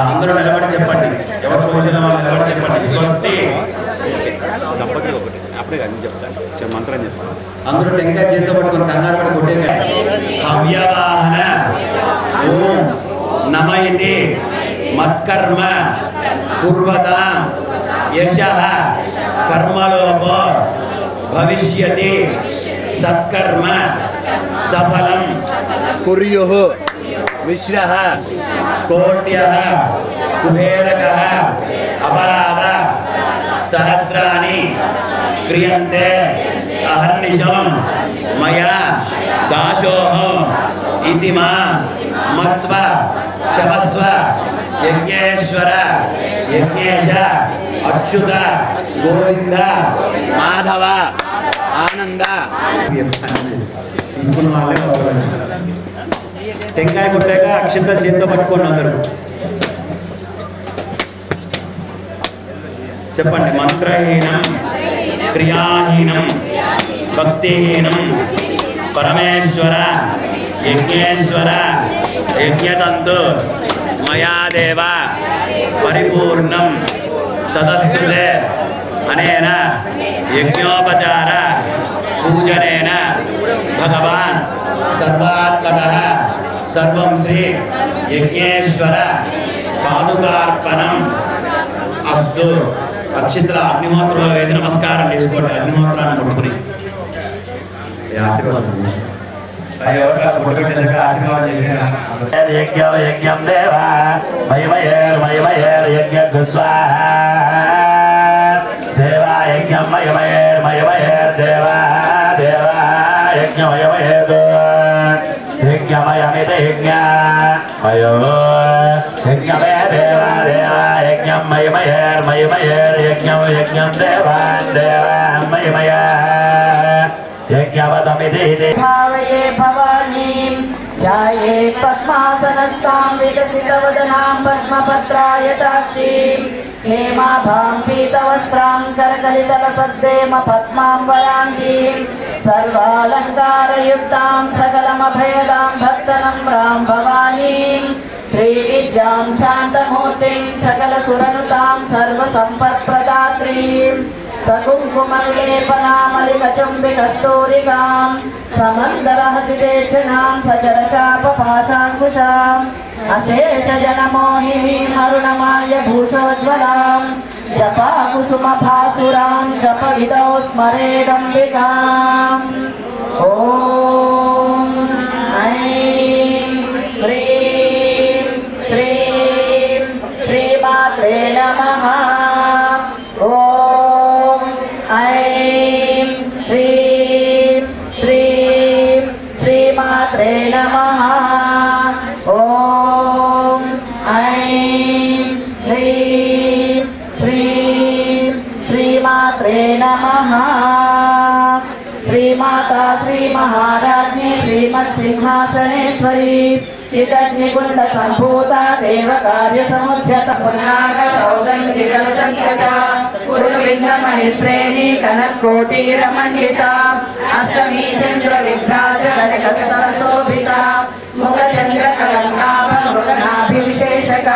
అందరూ నిలబడి చెప్పండి. ఎవరు పోషణ వాళ్ళు నిలబడి చెప్పండి. స్వస్తి. అప్పుడే కానీ చెప్తాను, మంత్రం చెప్పండి. అందరూ టెంకాయ చేతితో పట్టుకొని కంగారు పడి కొట్టే హవ్యవాహన ఓం నమ ఇతి మత్కర్మ కుర్వతాం యశః కర్మలోపో భవిష్యతి సత్కర్మ సఫలం కుర్యుః విశ్రః కోట్యః కుబేరకః అపరాధ సహస్రాని క్రియంతే అహర్నిశం మయా దాశోహం ఇతి మా మత్వా క్షమస్వ యజ్ఞేశ్వర యజ్ఞేశ అచ్యుత గోవింద మాధవ ఆనంద. తీసుకున్న వాళ్ళే టెంకాయ కొట్టాక అక్షంతలు చేతితో పట్టుకోండి. అందరూ చెప్పండి. మంత్రహీనం క్రియాహీనం భక్తిహీనం పరమేశ్వర యజ్ఞేశ్వర యజ్ఞతంతు మయాదేవ పరిపూర్ణం తదస్తుతే అనేన యజ్ఞోపచార పూజనేన భగవాన్ సర్వాత్మకః సర్వం శ్రీ యజ్ఞేశ్వర పాదుకార్పణం అస్తు. అక్షింతల అగ్నిహోత్రంలో వేసి నమస్కారం చేసుకోండి. అగ్నిహోత్రాన్ని ముట్టుకుని యజ్ఞం దేవ మయమయేర్మయమయేర్యజ్ఞ స్వాహా దేవా యజ్ఞం మయమయేర్మయమయేర్ దేవా దేవా యజ్ఞమయమయేర్ యజ్ఞమయమిత యజ్ఞమయో యజ్ఞమే దేవా దేవా యజ్ఞం మయమయేర్మయమయేర్ యజ్ఞం యజ్ఞం దేవా దేవా మయమయ యజ్ఞవదమితి భావయే భవానీం ధ్యాయే పద్మాసనస్తాం వికసితవదనాం పద్మపత్రాయతాక్షీం హేమాభాం పీతవస్త్రాం కరకలితలసద్దేమ పద్మాం వరాంగీం సర్వాలంకారయుక్తాం సకలమభయదాం భక్తనమ్రాం భవానీం శ్రీవిద్యాం శాంతమూర్తిం సకలసురనుతాం సర్వసంపత్ప్రదాత్రీం సకుంకుమవిలేపనామలికచుంబికస్తూరికాం సమందరహసిదేశనాం సచరచాపపాశాంకుశాం అశేషజనమోహినీం అరుణమాల్య భూషోజ్వలాం జపాకుసుమభాసురాం జపవిదౌ స్మరేదంబికాం. ఓం ఐం హ్రీం శ్రీం శ్రీమాత్రే నమః. ఓం ఐం హ్రీం శ్రీం శ్రీమాత్రే నమః. ఓం ఐం హ్రీం శ్రీం శ్రీమాత్రే నమః. శ్రీమాతా శ్రీ మహారాజ్ఞి శ్రీమత్సింహాసనేశ్వరి చిదగ్నికుండ సంభూత దేవ కార్య సముద్యత పునాగ సౌగంధికల సంఖ్యత కురువింద మహిశ్రేణి కనకోటీరమండిత అష్టమీ చంద్ర విభ్రాజ గణక సరశోభిత ముఖ చంద్ర కలంకాభ మృగనాభివిశేషక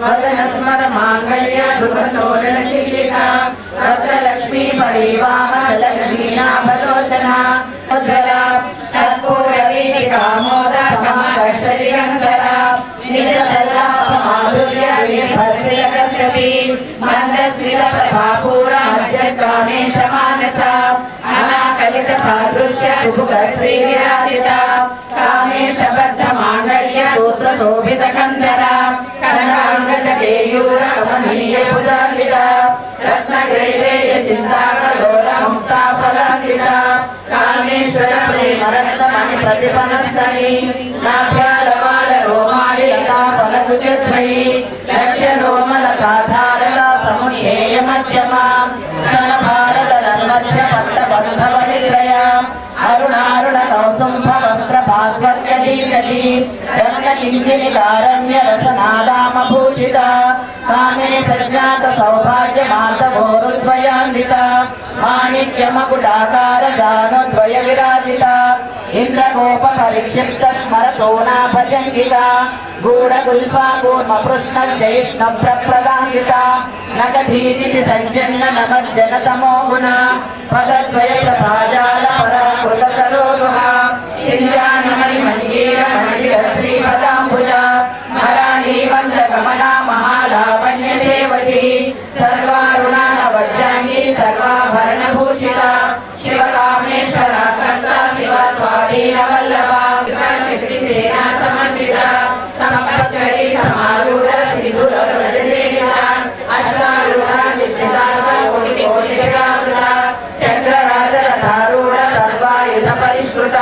వదన స్మర మాంగళ్య భృగతోరణ చిల్లిక వరలక్ష్మీ పరివాహ జగదీనాభలోచన ఉజ్వల కర్పూర వీటికామోద సమకష్టదిగంతర నిజసల్లాప మాధుర్య వినిర్భర్షిత కష్టపి మందస్మిత ప్రభాపూర మధ్యకామేశ మానస అనాకలిత సాదృశ్య చుభుక శ్రీ విరాజిత కామేశ బద్ధ మాంగళ్య సూత్ర శోభిత కందర కనకాంగజ కేయూర కమనీయ భుజాన్విత రత్నగ్రైవేయ చింతాకలోల ముక్తా ఫలాన్విత కామేశ్వర ప్రేమరత్నమణి ప్రతిపనస్తని నాభ్యాలవాల రోమాలి లతా ఫలకుచద్వయి లక్ష్య రోమలతాధారల సమున్నేయ మధ్యమ స్తన భారత నన్మధ్య పట్ట బంధవ నిద్రయ అరుణారుణ కౌసుంభ వస్త్ర భాస్వర్గీకటి రత్నకింకిని కారణ్య రసనాదామ భూషిత కామే సజ్ఞాత సౌభాగ్య మాతవోరుద్వయాన్విత మాణిక్యమకుటాకార జానుద్వయ విర ఇంద్రగోప పరిక్షిప్త స్మరతోనా భజంగిత గూఢగుల్ఫా కూర్మపృష్ణజైష్ణ ప్రప్రదాంగిత నగధీతి సంజన్న నమజ్జన తమో గుణ పదద్వయ ప్రభాజాల పరాకృత సరోరుహ సింజానమణి మంజీర మందిర శ్రీపదాంబుజ హరాణి వందగమన మహాలావణ్య సేవతి సర్వారుణాన వజ్రాంగి సర్వాభరణ భూషిత శివకామేశ్వర కస్త శివ స్వాధీన వల్లభ శక్తి సేనా సమన్విత సంపత్కరి సమారూఢ సిధుర రజసేవిత అష్టారూఢ నిశ్చితాస కోటి కోటి విరామృత చక్రరాజరథారూఢ సర్వాయుధ పరిష్కృత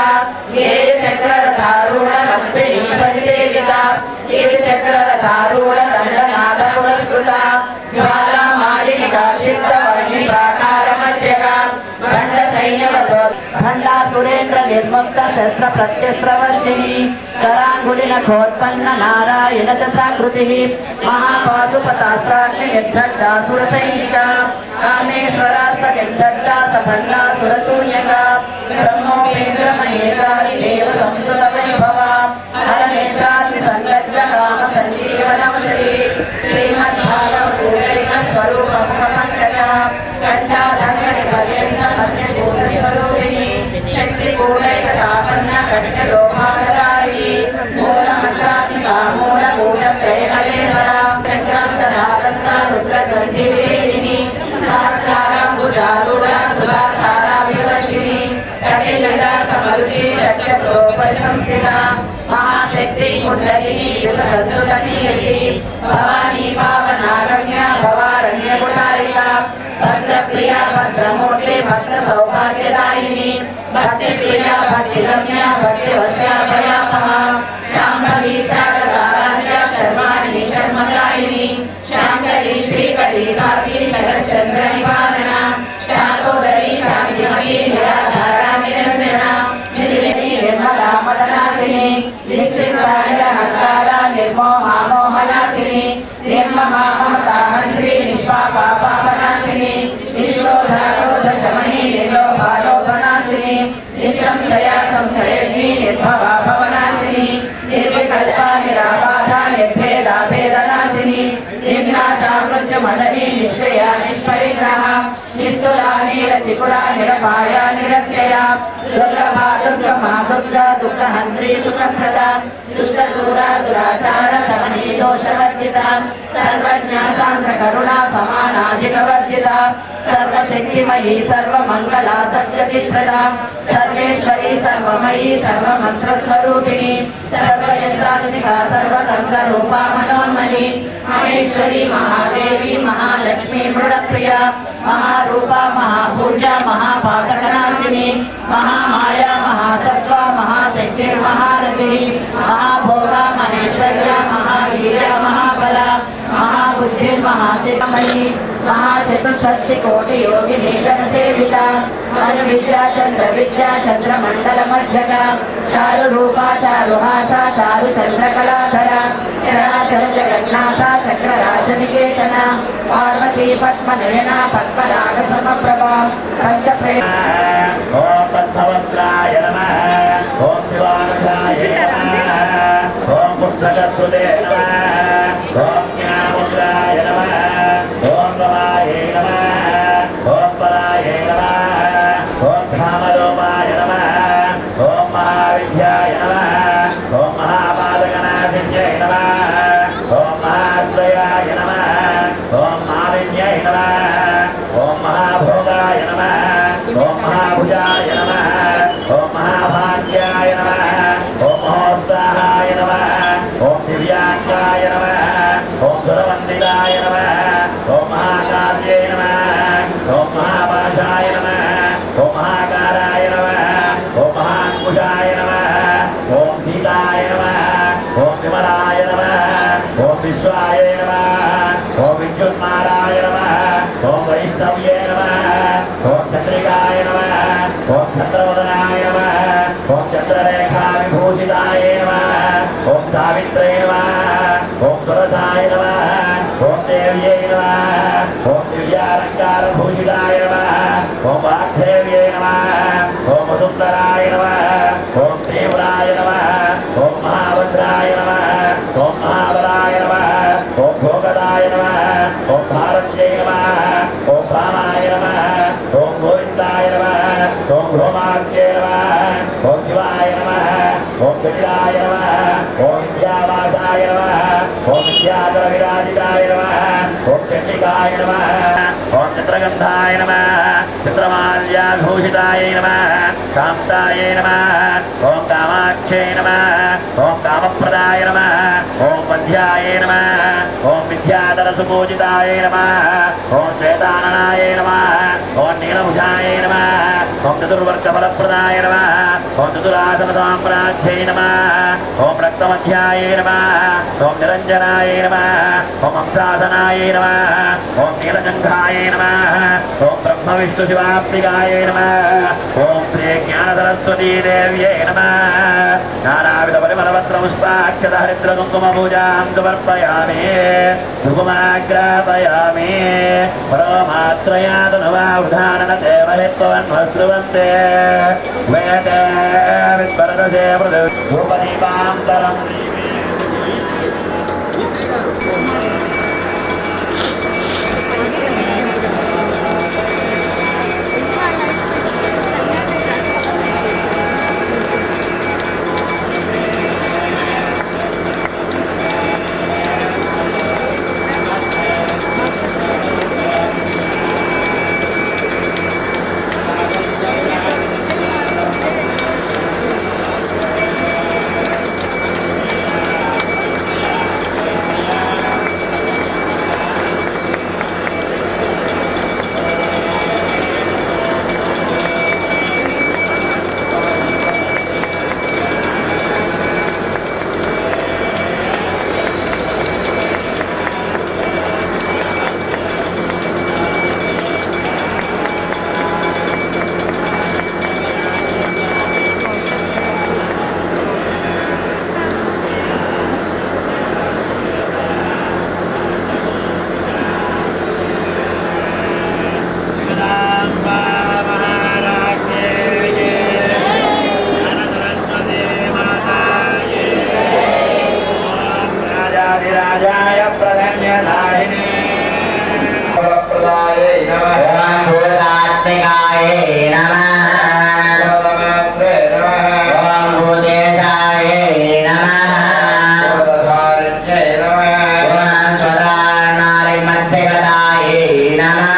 గేయ చక్రరథారూఢ మంత్రిణీ పరిసేవిత గేయ చక్రరథారూఢ దండనాథ పురస్కృత జ్వాలా మాలిని చిత్త వర్ణి ప్రాకార మధ్యక భండ సైన్యవతో భండా సురేంద్ర నిర్ముక్త శస్త్ర ప్రత్యస్త్ర వర్షిణి కరాంగులిన ఖోత్పన్న నారాయణ దశాకృతి మహాపాశుపతాస్త్రాగ్ని నిర్దగ్ధాసుర సైనిక కామేశ్వరాస్త నిర్దగ్ధాస భండాసుర శూన్యక బ్రహ్మోపేంద్రమయేకాలి దేవ సంస్కృత వైభవ హరనేత్రాగ్ని సందగ్ధ కామ సంజీవనమశరి శ్రీమద్భాగవతూరైక స్వరూపం పంకజ కంఠాధంగడి పర్యంత మధ్యభూత స్వరూపిణి శక్తి కూడైక తాపన్న కట్య లోభాగదారిణి మూలమంత్రాత్మిక మూల కూట త్రైహరేహర చక్రాంతరాగస్త రుద్ర గంధివేదిని సహస్రారాంబుజారూఢ సుధాసారా వివర్షిణి కటిలత సమరుచి షట్చక్రోపరి సంస్థిత మహాశక్తి కుండలిని యుగదద్రుతనీయసి భవానీ పావనాగమ్య భవారణ్య కుటారిక భద్రప్రియ భద్రమూర్తి భక్త సౌభాగ్యదాయిని భక్తి ప్రియ భక్తి గమ్య భక్తి వశ్యాభయాపహ శాంభవి శారదారాధ్య శర్వాణి శర్మదాయిని శాంకరి శ్రీకరి సాధ్వి శరశ్చంద్ర నివారణ శాతోదరి శాంతిమయీ నిరాధారా నిరంజన నిర్విని నిర్మలా మదనాశిని నిశ్చితానిరహంకార నిర్మోహా మోహనాశిని నిర్మమా మమతాహంత్రి నిష్పాపాపనాశిని నిశ్రోధరోధ శమని నిర్లోభాలోభనాశిని నిస్సంశయ సంశయజ్ఞి నిర్భవా భవనాశిని నిర్వికల్ప నిరాబాధ నిర్భేద భేదనాశిని నిర్నాశా మృత్యుమదని నిష్క్రియ నిష్పరిగ్రహ నిస్తులా నీరచికురా నిరపాయ నిరత్యయ దుర్లభా దుర్గమా దుర్గా దుఃఖహంత్రి సుఖప్రద దుష్టదూర దురాచార సమనీ దోషవర్జిత సర్వజ్ఞ సాంద్ర కరుణా సమానాధిక వర్జిత సర్వశక్తిమయీ సర్వమంగళ సద్గతిప్రద సర్వేశ్వరి సర్వమయీ సర్వమంత్రస్వరూపిణి సర్వయంత్రాత్మిక సర్వతంత్ర రూపా మనోన్మణి మహేశ్వరి మహాదేవి మహాలక్ష్మి మృడప్రియ మహారూప మహాభూజ మహాపాతకనాశిని మహామాయ మహాసత్వ మహాశక్తిర్మహారథి మహాభోగ మహేశ్వర్య మహావీర్య మహాబల మహాబుద్ధిర్మహాశిఖమయీ మహాచతుషష్టి కోటి యోగిని గణసేవిత మను విద్యా చంద్ర విద్యా చంద్రమండల మధ్యక చారు రూపా చారుహాస చారు చంద్రకళాధర చరాచర జగన్నాథ చక్రరాజనికేతన పార్వతీ పద్మనయన పద్మరాగ సమప్రభ పంచప్రే ఓం పద్మవక్త్రాయ నమః ఓం శివానందాయ నమః ఓం పుస్తకత్తుతే నమః ఓం జ్ఞానముద్రాయ నమః ఓం రమాయ నమః ఓం పరాయ నమః ఓం ధామరూపాయ నమః ఓం మహావిద్యాయ నమః ఓం మహాపాదకనాశిన్యై నమః ఓం మహాశ్రయాయ నమః ఓం మాలిన్యై నమః ఓం మహాభోగాయ నమః ఓం మహాభుజాయ నమః ఓం మహాభాగ్యాయ నమః ఓం మహోత్సాహాయ నమః ఓం దివ్యాంగాయ నమః ఓం సురవందితాయ నమః ఓం మహాకార్యే నమః ఓం మహాపాశాయ నమః ఓం మహాకారాయ నమః ఓం మహాంకుశాయ నమః ఓం సీతాయ నమః ఓం విమలాయ నమః ఓం విశ్వాయ నమః ఓం విద్యున్మాలాయ నమః ఓం వైష్ణవ్యే నమః ఓం చంద్రికాయ నమః ఓం చంద్రవదనాయ నమః ఓం చంద్రరేఖా విభూషితాయ నమః ఓం సావిత్రే నమః ఓం తులసాయ నమః ఓం దేవ్యై నమః ఓం దివ్యాలంకార భూషితాయ నమః ఓం వాగ్దేవ్యై నమః ఓం సుందరాయ నమః ఓం తీవ్రాయ నమః ఓం మహాభద్రాయ నమః ఓం మహాబలాయ నమః ఓం భోగదాయ నమః ఓం భారత్యై నమః ఓం రామాయ నమః ఓం గోవిందాయ నమః ఓం భ్రోమాఖ్యై నమః ఓం శివాయ నమః ఓం జటిలాయ నమః ఓం విద్యావాసాయ నమః ఓం విద్యాధర విరాజితాయ నమః ఓం చండికాయ నమః ఓం చిత్రగంధాయ నమః చిత్రమాల్యాభూషితాయ నమః కాంతాయ నమః ఓం కామాక్షై నమః ఓం కామప్రదాయ నమః ఓం మధ్యాయ నమః ఓం విద్యాధర సుపూజితాయ నమః ఓం శ్వేతాననాయ నమః ఓం నీలభుజాయ నమః ఓం చతుర్వర్గఫలప్రదాయ నమః ఓం చతురాసన సామ్రాజ్యై నమః ఓం రక్తమధ్యాయ నమః ఓం నిరంజనాయ నమః ఓం హంసాసనాయ నమః ఓం నీలజంఘాయ నమః ఓం బ్రహ్మ విష్ణు శివాత్మికాయ నమః ఓం శ్రీ జ్ఞాన సరస్వతీ దేవ్యై నమః నానావిధ పరిమళపత్ర పుష్పాక్షత హరిద్ర కుంకుమ పూజాం సమర్పయామి ధూపమాగ్రాపయామి పరమాత్రయాదనువావధానన దేవహిత్వన్వశ్రువంతే వేద విద్వరదసే ధూపదీపాంతరం राजाय प्रधन्यनाहिने प्रदाये नमः ओम भूतात्मिकाय नमः ओम भूतेशाय नमः ओम स्वदानारिमध्यगताय नमः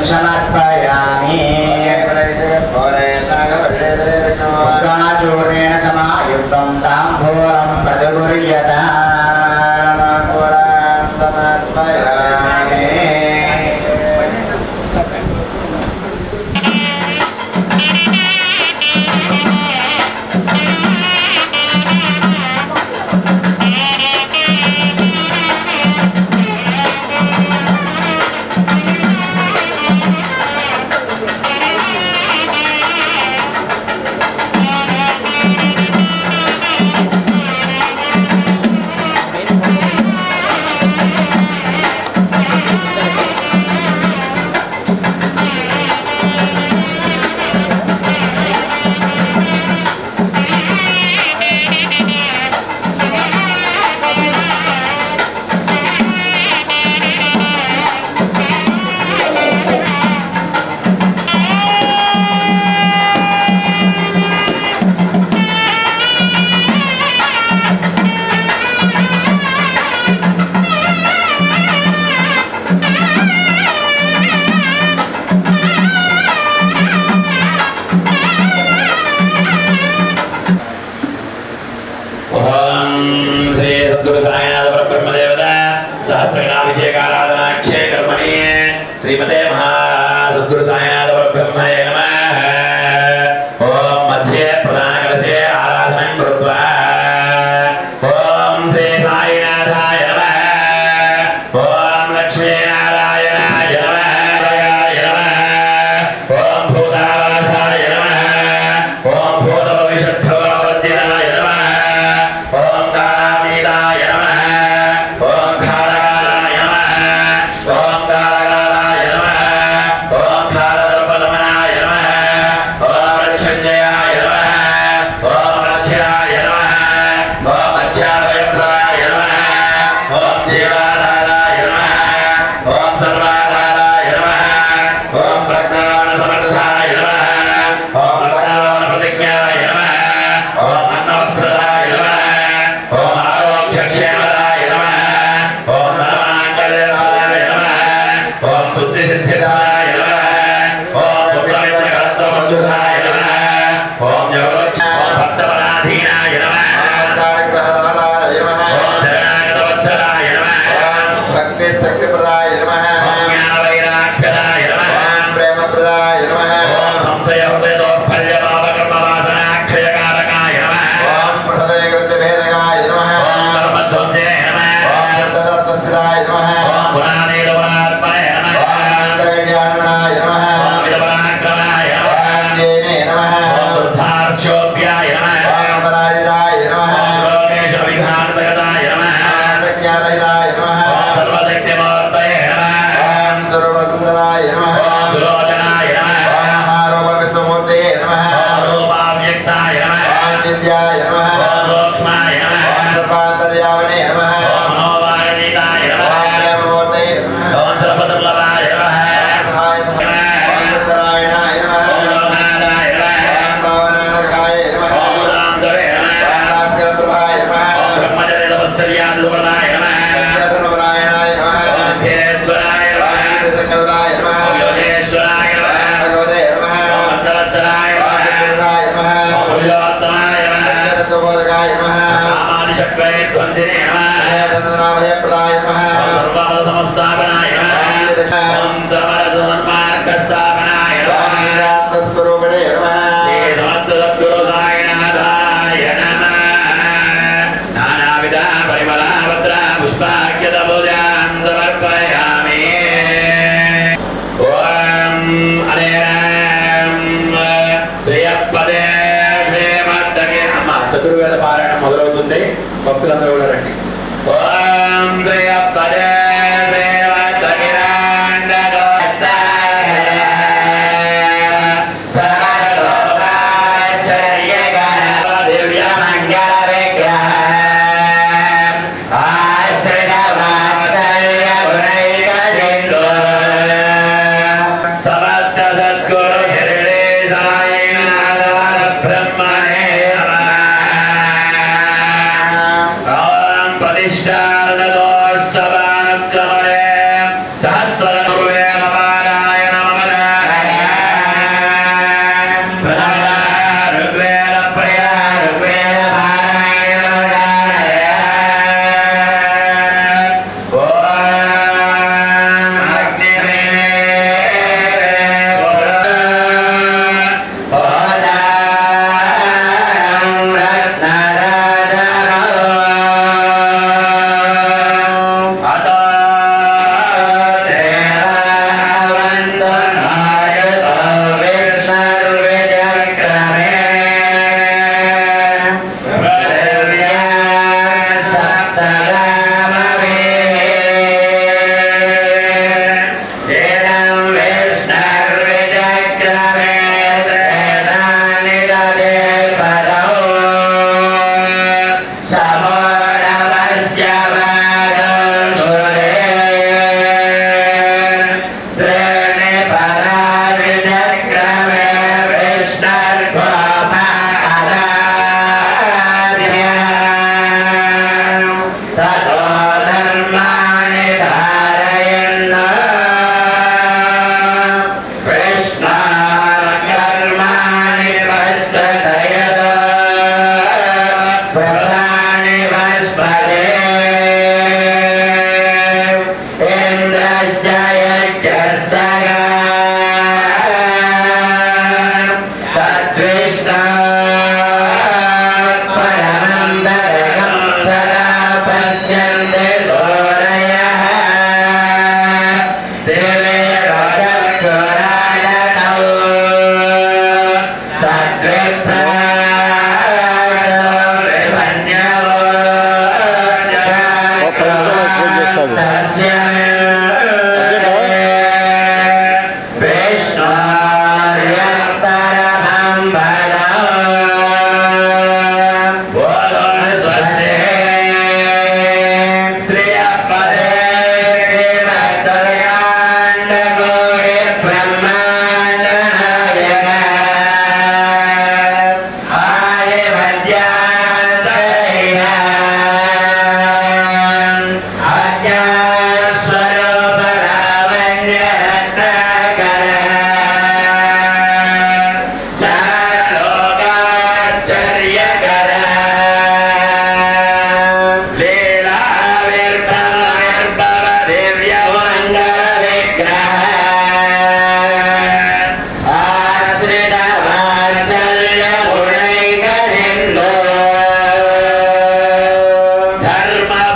समर्पयामि चूर्णेन समायुक्तं ताम्बूलं प्रतिगृह्यता समर्पयामि सहस्रगणाभिषेकाराधनाख्ये कर्मणि श्रीमते महासद्गुरु साईनाथ परब्रह्मणे नमः। ओम मध्ये प्रधानकलशे आराधनं कृत्वा ओम श्री साईनाथाय नमः। ओम लक्ष्मीनारायणाय नमः। ओम भूतावासाय नमः। ओम भूतभविष्यद्भववर्जिताय नमः। ओम कालातीताय नमः। ओम कालकालाय नमः। ओम कालकालाय नमः। ओम कालदर्पदमनाय नमः। ओम रक्षञ्जयाय नमः। ओम रक्षयाय नमः। ओम अच्छाभयत्राय नमः। ओम जीवाधाराय नमः। ओम सर्वाधाराय नमः। ओम प्रज्ञानसमर्थाय नमः। ओम प्रज्ञानप्रतिज्ञाय नमः। ओम अन्नवस्त्रदाय नमः। ओम आरोग्यक्षेमदाय नमः। ओम धनमाङ्गल्यदाय नमः। ओम बुद्धिसिद्धिदाय नमः। ओम पुत्रमित्रकलत्रबन्धुदाय नमः। ओम योगक्ष ओम भक्तपराधीनाय नमः। ओम धनागतवत्सलाय नमः। शक्तिप्रदाय नमः। ओम ज्ञानवैराग्यदाय नमः। प्रेमप्रदाय नमः। ओम संशयहृदयोत्पल्यपापकर्मवासनाक्षयकारकाय नमः। ओम हृदयकृत्यभेदकाय नमः। ओम कर्मध्वंसे नमः। ओम शब्दतत्त्वस्थिताय नमः। ओम पुराणेदपुरात्मने नमः। ओम अन्तर्ज्ञानमनाय नमः। ओम विदपराक्रमाय नमः। ओम जेने नमः। ओम वृद्धार्क्षोभ्याय नमः। ओम पराजिताय नमः। ओम लोकेशविघान्तगताय नमः। संज्ञारहिताय नमः। ओम सर्वशक्तिमूर्तये नमः। ओम सर्वसुन्दराय नमः। ओम दुरोधनाय नमः। ओम आरोपविश्वमूर्तये नमः। ओम रूपाव्यक्ताय नमः। ओम चिन्त्याय नमः। ओम सूक्ष्माय नमः। ओम सर्वान्तर्यामिने नमः। ओम मनोवारणीताय ओम नमः। प्रेममूर्तये नमः। ओम सर्वदुर्लभाय नमः। ओम सत्यनारायणाय नमः। ओम लोकनाथाय नमः। ओम पावनानकाय नमः। ओम रामसवे नमः। ओम भास्करप्रभाय नमः। ओम ब्रह्मचर्यतपस्सर्यादिसुवर्णाय नमः। सत्यधर्मपरायणाय नमः। ओम ध्येश्वराय नमः। संकल्पाय नमः। ओम योगेश्वराय नमः। भगवते नमः। ओम मन्दवत्सलाय नमः। वासुदेवाय नमः। ओम पुरुषोत्तमाय नमः। तत्त्वबोधकाय नमः। कामादिशक्तये ध्वंसिने नमः। जगन्नाथभयप्रदाय नमः। ओम सर्वपदसंस्थापनाय नमः। ओम सर्वरसन्मार्गस्थापनाय नमः। तत्स्वरूपिणे नमः। श्री समस्तसद्गुरु साईनाथाय नमः। नानाविध परिमलाभद्र पुष्पाख्यतपूजां समर्पयामि। ओम अनेन శ్రీయపదే శ్రీమద్దగే అమ్మ చతుర్వేద పారాయణ మొదలవుతుంది. భక్తులందరూ కూడా రండి. ఓం శ్రీయపదే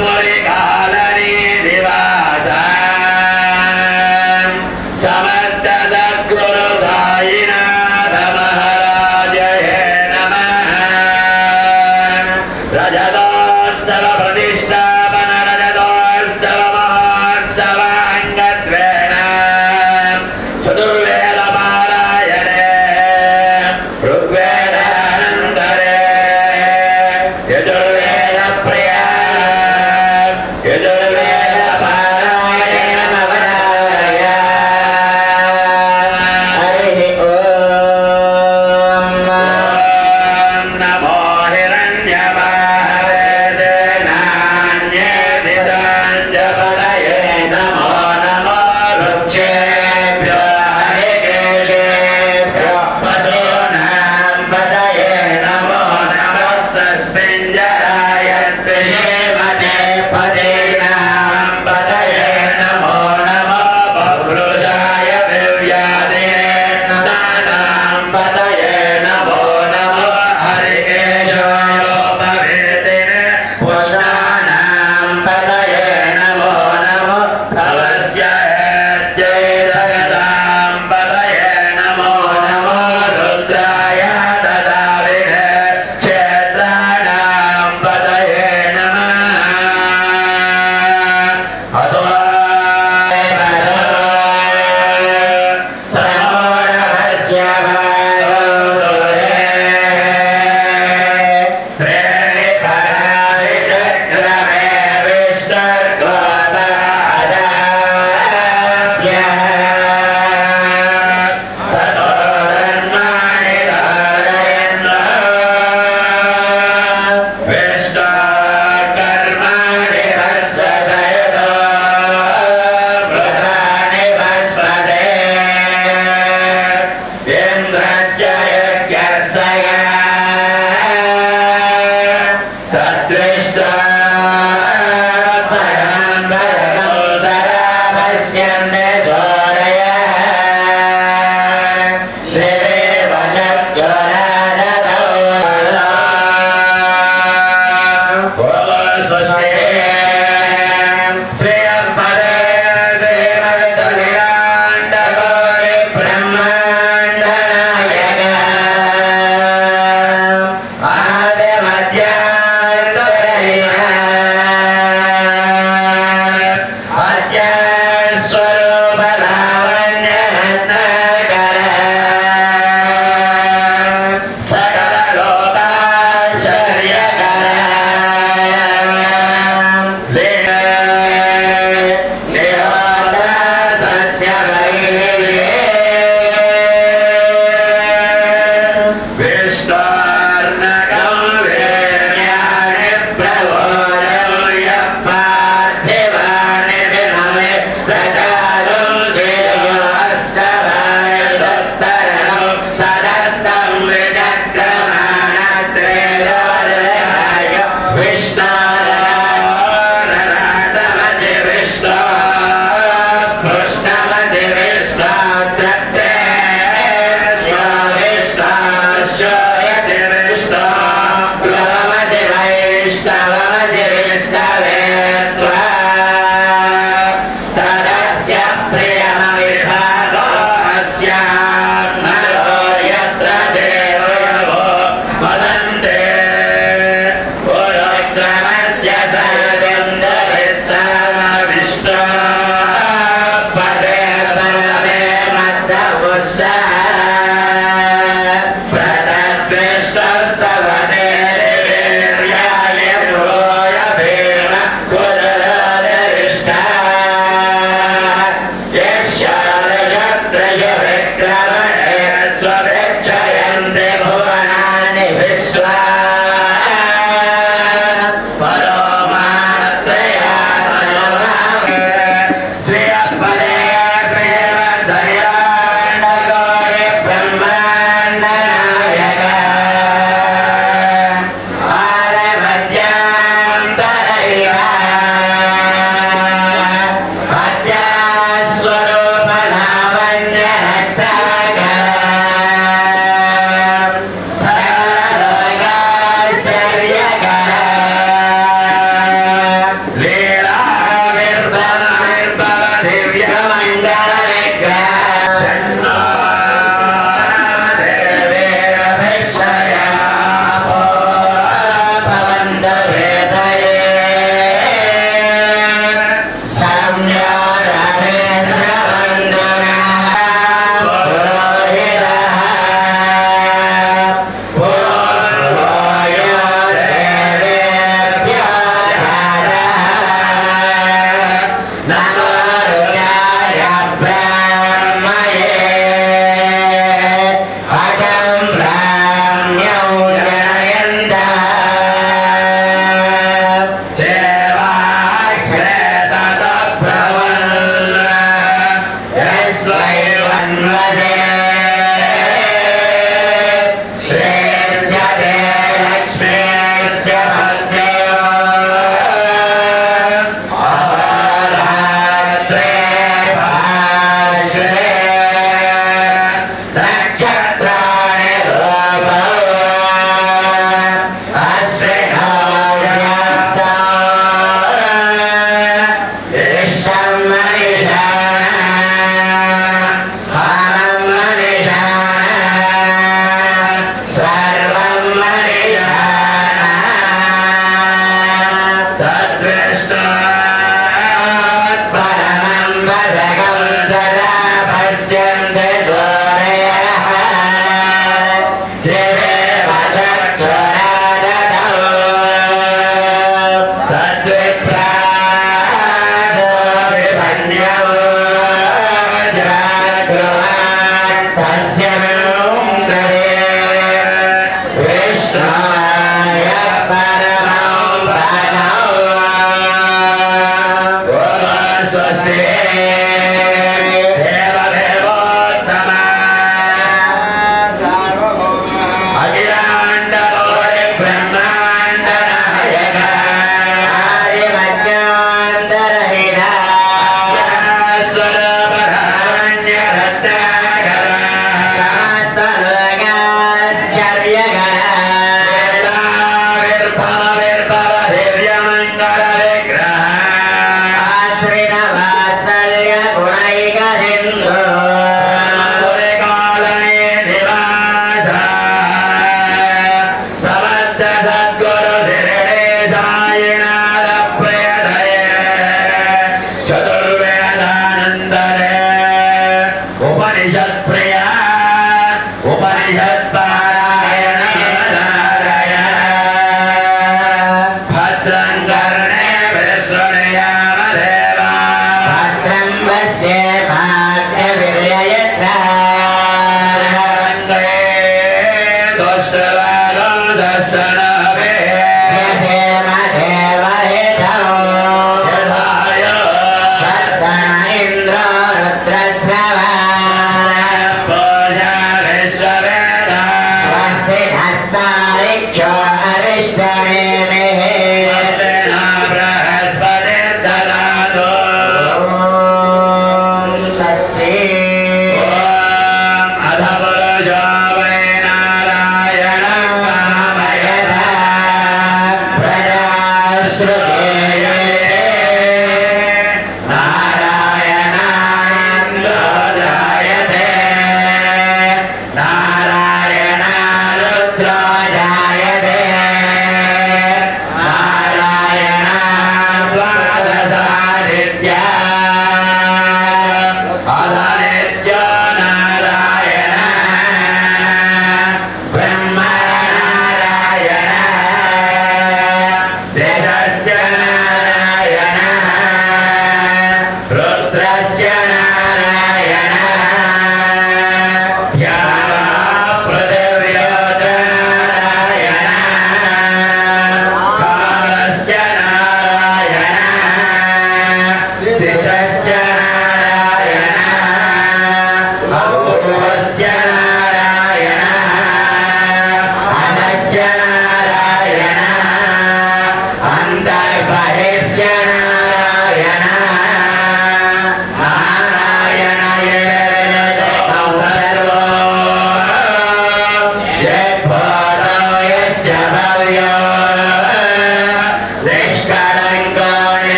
పురికాలని దివాస సమర్థ సద్గురు సాయినాథ మహారాజయే నమః రజతోత్సవ ప్రతిష్టాపన రజతోత్సవ మహోత్సవ అంగత్వేన చతుర్వేద పారాయణే ఋగ్వేదానంతరే యజుర్వేద ప్రియ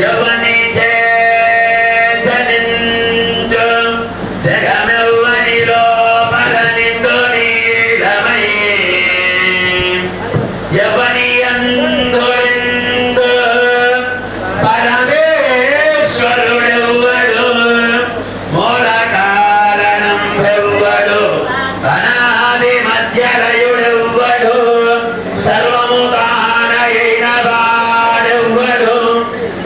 ఎవని చేతనిందు జగమెవ్వని లోపల నిండు నీలమై ఎవని అందుందు పరమేశ్వరుడెవ్వడు మూల కారణం ఎవ్వడు అనాది మధ్యలయుడెవ్వడు సర్వము తానయైన వాడెవ్వడు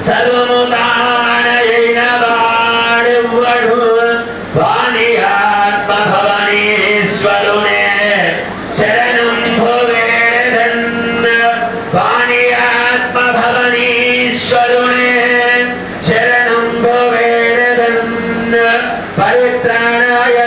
సర్వము తానయైన వాడెవ్వడు వాణి ఆత్మభవనీశ్వరునే శరణం భువేడదన్న వాణి ఆత్మభవనీశ్వరునే శరణం భువేడదన్న పరిత్రాణాయ